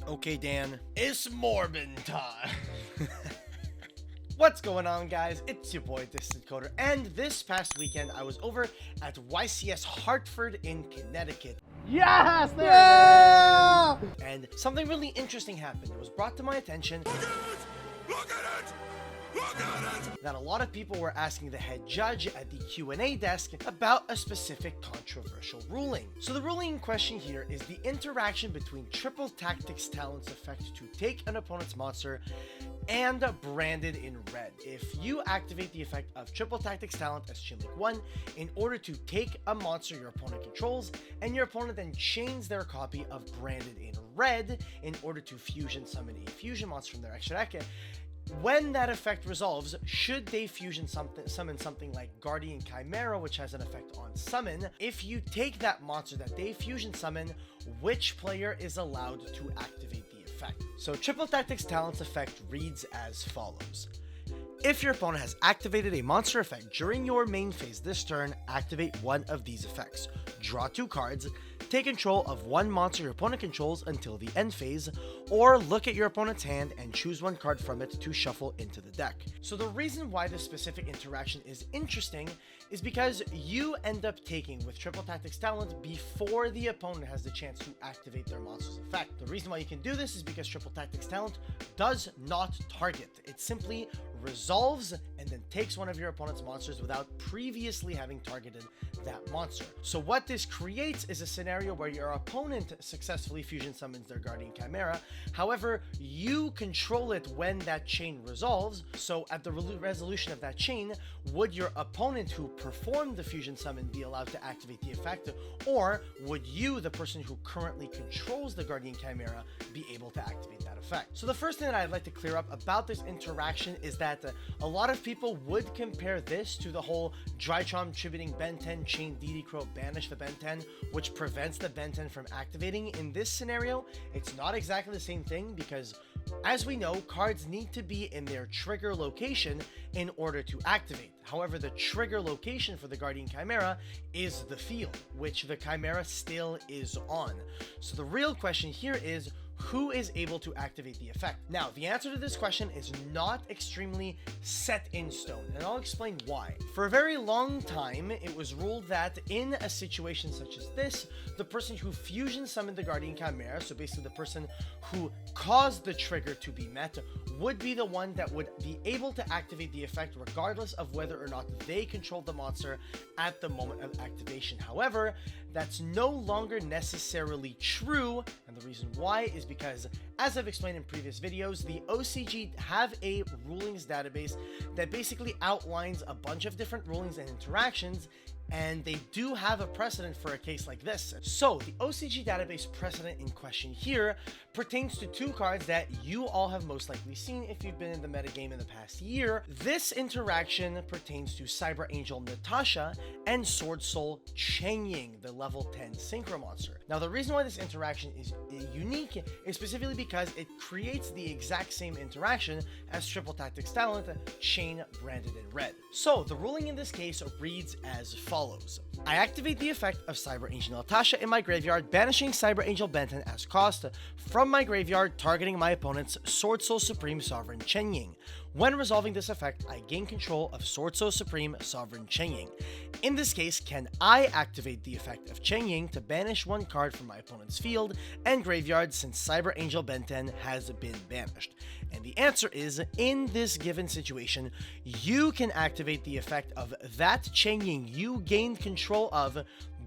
Okay, Dan, it's Morbin time. What's going on, guys? It's your boy, Distant Coder, and this past weekend I was over at YCS Hartford in Connecticut. Yes! There it is! And something really interesting happened. It was brought to my attention that a lot of people were asking the head judge at the Q&A desk about a specific controversial ruling. So the ruling in question here is the interaction between Triple Tactics Talent's effect to take an opponent's monster and branded in red. If you activate the effect of Triple Tactics Talent as Chain Link 1 in order to take a monster your opponent controls, and your opponent then chains their copy of branded in red in order to fusion summon a fusion monster from their extra deck, when that effect resolves, should they summon something like Guardian Chimera, which has an effect on summon, if you take that monster that they fusion summon, which player is allowed to activate the effect? So Triple Tactics Talent's effect reads as follows. If your opponent has activated a monster effect during your main phase this turn, activate one of these effects. Draw 2 cards, take control of one monster your opponent controls until the end phase, or look at your opponent's hand and choose one card from it to shuffle into the deck. So the reason why this specific interaction is interesting is because you end up taking with Triple Tactics Talent before the opponent has the chance to activate their monster's effect. The reason why you can do this is because Triple Tactics Talent does not target. It simply resolves and then takes one of your opponent's monsters without previously having targeted that monster. So what this creates is a scenario where your opponent successfully fusion summons their Guardian Chimera. However, you control it when that chain resolves. So at the resolution of that chain, would your opponent who performed the fusion summon be allowed to activate the effect, or would you, the person who currently controls the Guardian Chimera, be able to activate that effect? So the first thing that I'd like to clear up about this interaction is that a lot of people would compare this to the whole Drytron tributing Ben 10 chain DD Crow banish the Ben 10, which prevents the Ben 10 from activating. In this scenario, it's not exactly the same thing because, as we know, cards need to be in their trigger location in order to activate. However, the trigger location for the Guardian Chimera is the field, which the Chimera still is on. So the real question here is, who is able to activate the effect? Now, the answer to this question is not extremely set in stone, and I'll explain why. For a very long time, it was ruled that in a situation such as this, the person who fusion summoned the Guardian Chimera, so basically the person who caused the trigger to be met, would be the one that would be able to activate the effect regardless of whether or not they controlled the monster at the moment of activation. However, that's no longer necessarily true, and the reason why is because, as I've explained in previous videos, the OCG have a rulings database that basically outlines a bunch of different rulings and interactions, and they do have a precedent for a case like this. So the OCG database precedent in question here pertains to 2 cards that you all have most likely seen if you've been in the metagame in the past year. This interaction pertains to Cyber Angel Natasha and Sword Soul Cheng-Ying, the level 10 synchro monster. Now, the reason why this interaction is unique is specifically because it creates the exact same interaction as Triple Tactics Talent, chain branded in red. So the ruling in this case reads as follows. I activate the effect of Cyber Angel Natasha in my graveyard, banishing Cyber Angel Benton as cost from my graveyard, targeting my opponent's Sword Soul Supreme Sovereign Cheng-Ying. When resolving this effect, I gain control of Sword Soul Supreme Sovereign Cheng-Ying. In this case, can I activate the effect of Cheng-Ying to banish one card from my opponent's field and graveyard since Cyber Angel Benton has been banished? And the answer is, in this given situation, you can activate the effect of that Cheng-Ying you gained control of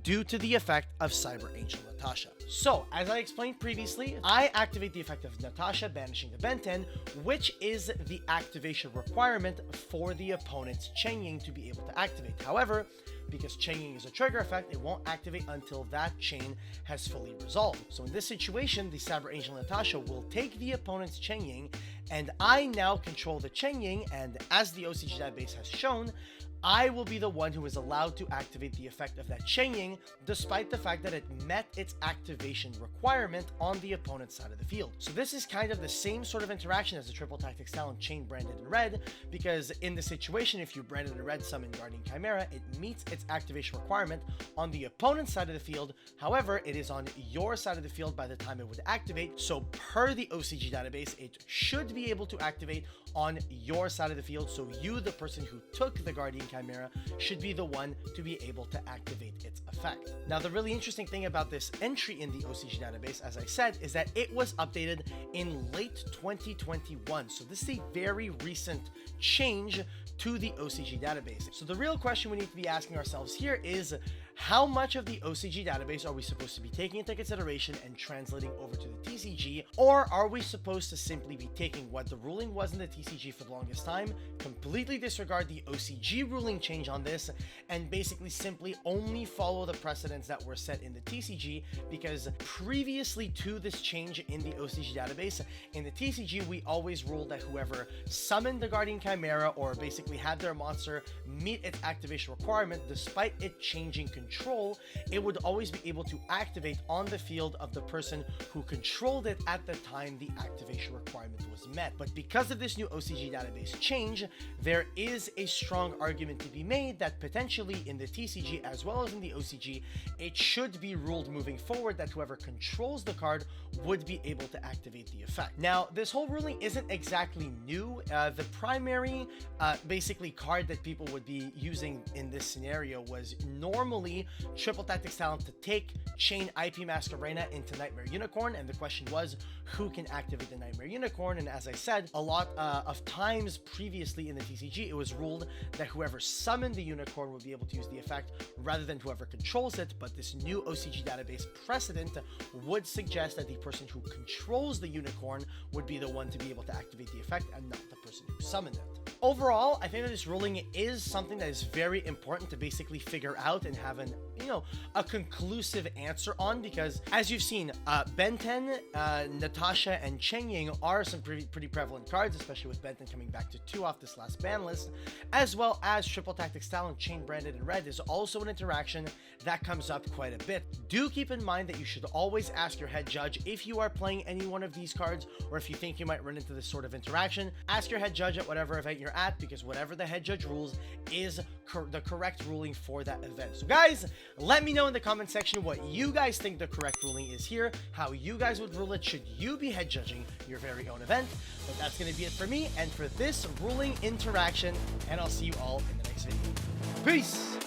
due to the effect of Cyber Angel Natasha. So, as I explained previously, I activate the effect of Natasha banishing the Ben 10, which is the activation requirement for the opponent's Cheng-Ying to be able to activate. However, because Cheng-Ying is a trigger effect, it won't activate until that chain has fully resolved. So in this situation, the Cyber Angel Natasha will take the opponent's Cheng-Ying, and I now control the Cheng-Ying, and as the OCG database has shown, I will be the one who is allowed to activate the effect of that chaining, despite the fact that it met its activation requirement on the opponent's side of the field. So this is kind of the same sort of interaction as the Triple Tactics Talent chain branded in red, because in the situation, if you branded in red summon Guardian Chimera, it meets its activation requirement on the opponent's side of the field. However, it is on your side of the field by the time it would activate. So per the OCG database, it should be able to activate on your side of the field. So you, the person who took the Guardian Chimera, should be the one to be able to activate its effect. Now, the really interesting thing about this entry in the OCG database, as I said, is that it was updated in late 2021. So this is a very recent change to the OCG database. So the real question we need to be asking ourselves here is, how much of the OCG database are we supposed to be taking into consideration and translating over to the TCG? Or are we supposed to simply be taking what the ruling was in the TCG for the longest time, completely disregard the OCG ruling change on this, and basically simply only follow the precedents that were set in the TCG? Because previously to this change in the OCG database, in the TCG, we always ruled that whoever summoned the Guardian Chimera or basically had their monster meet its activation requirement, despite it changing control, it would always be able to activate on the field of the person who controlled it at the time the activation requirement was met. But because of this new OCG database change, there is a strong argument to be made that potentially in the TCG as well as in the OCG, it should be ruled moving forward that whoever controls the card would be able to activate the effect. Now, this whole ruling isn't exactly new. The primary basically card that people would be using in this scenario was normally Triple Tactics Talent to take chain IP Masquerena into Nightmare Unicorn, and the question was who can activate the Nightmare Unicorn. And as I said, a lot of times previously in the TCG, it was ruled that whoever summoned the unicorn would be able to use the effect rather than whoever controls it. But this new OCG database precedent would suggest that the person who controls the unicorn would be the one to be able to activate the effect and not the person who summoned it. Overall, I think that this ruling is something that is very important to basically figure out and have a conclusive answer on, because as you've seen, Benten, Natasha, and Cheng Ying are some pretty prevalent cards, especially with Benten coming back to 2 off this last ban list, as well as Triple Tactics Talent chain branded in red is also an interaction that comes up quite a bit. Do keep in mind that you should always ask your head judge if you are playing any one of these cards, or if you think you might run into this sort of interaction. Ask your head judge at whatever event you're at, because whatever the head judge rules is the correct ruling for that event. So guys, let me know in the comment section what you guys think the correct ruling is here, how you guys would rule it should you be head judging your very own event. But that's going to be it for me and for this ruling interaction, and I'll see you all in the next video. Peace!